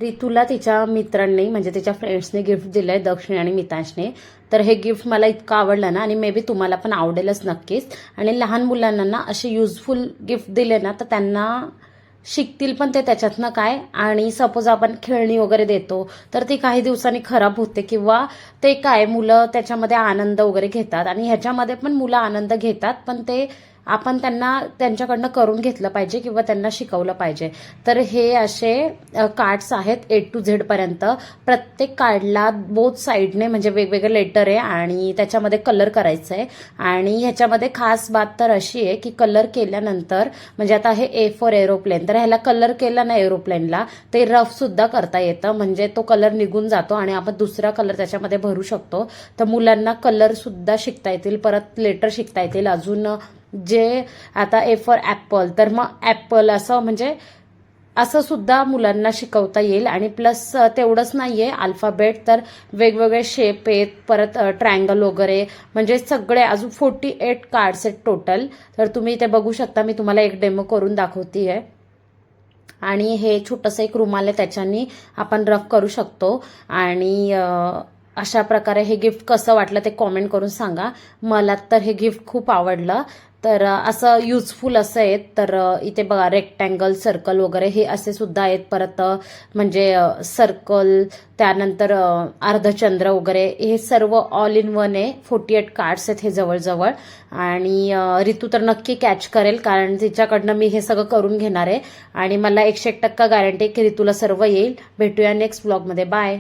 रितूला तिच्या मित्रांनी म्हणजे तिच्या फ्रेंड्सने गिफ्ट दिलंय, दक्षिण आणि मितांशने. तर हे गिफ्ट मला इतकं आवडलं ना, आणि मे बी तुम्हाला पण आवडेलच नक्कीच. आणि लहान मुलांना ना असे युजफुल गिफ्ट दिले ना तर त्यांना शिकतील पण ते त्याच्यातनं काय. आणि सपोज आपण खेळणी वगैरे देतो तर ती काही दिवसांनी खराब होते, किंवा ते काय मुलं त्याच्यामध्ये आनंद वगैरे घेतात, आणि ह्याच्यामध्ये पण मुलं आनंद घेतात, पण ते आपण त्यांच्याकडनं करून घेतलं पाहिजे किंवा त्यांना शिकवलं पाहिजे. तर हे असे कार्ड्स आहेत A to Z पर्यंत. प्रत्येक कार्डला बोथ साईडने म्हणजे वेगवेगळे लेटर आहे आणि त्याच्यामध्ये कलर करायचं आहे. आणि ह्याच्यामध्ये खास बात तर अशी आहे की कलर केल्यानंतर म्हणजे आता हे A फॉर एरोप्लेन, तर ह्याला कलर केला ना एरोप्लेनला ते रफ सुद्धा करता येतं, म्हणजे तो कलर निघून जातो आणि आपण दुसरा कलर त्याच्यामध्ये भरू शकतो. तर मुलांना कलर सुद्धा शिकता येतील, परत लेटर शिकता येतील. अजून जे आता A फॉर ॲपल, तर मग ॲपल असं म्हणजे असं सुद्धा मुलांना शिकवता येईल. आणि प्लस तेवढंच नाहीये अल्फाबेट, तर वेगवेगळे शेप आहेत, परत ट्रायंगल वगैरे, म्हणजे सगळे अजून 48 कार्ड्स आहेत टोटल. तर तुम्ही ते बघू शकता. मी तुम्हाला एक डेमो करून दाखवते. आणि हे छोटंसं एक रुमाल आहे, त्याच्यानी आपण रफ करू शकतो. आणि अशा प्रकारे हे गिफ्ट कसं वाटलं ते कॉमेंट करून सांगा. मला तर हे गिफ्ट खूप आवडलं. तर असं युजफुल असं आहेत. तर इथे बघा रेक्टँगल, सर्कल वगैरे हे असे सुद्धा आहेत. परत म्हणजे सर्कल, त्यानंतर अर्धचंद्र वगैरे, हे सर्व ऑल इन वन आहे. 48 कार्ड्स आहेत हे जवळजवळ. आणि रितू तर नक्की कॅच करेल, कारण तिच्याकडनं मी हे सगळं करून घेणार आहे. आणि मला 101% गॅरंटी आहे की रितूला सर्व येईल. भेटूया नेक्स्ट ब्लॉगमध्ये. बाय.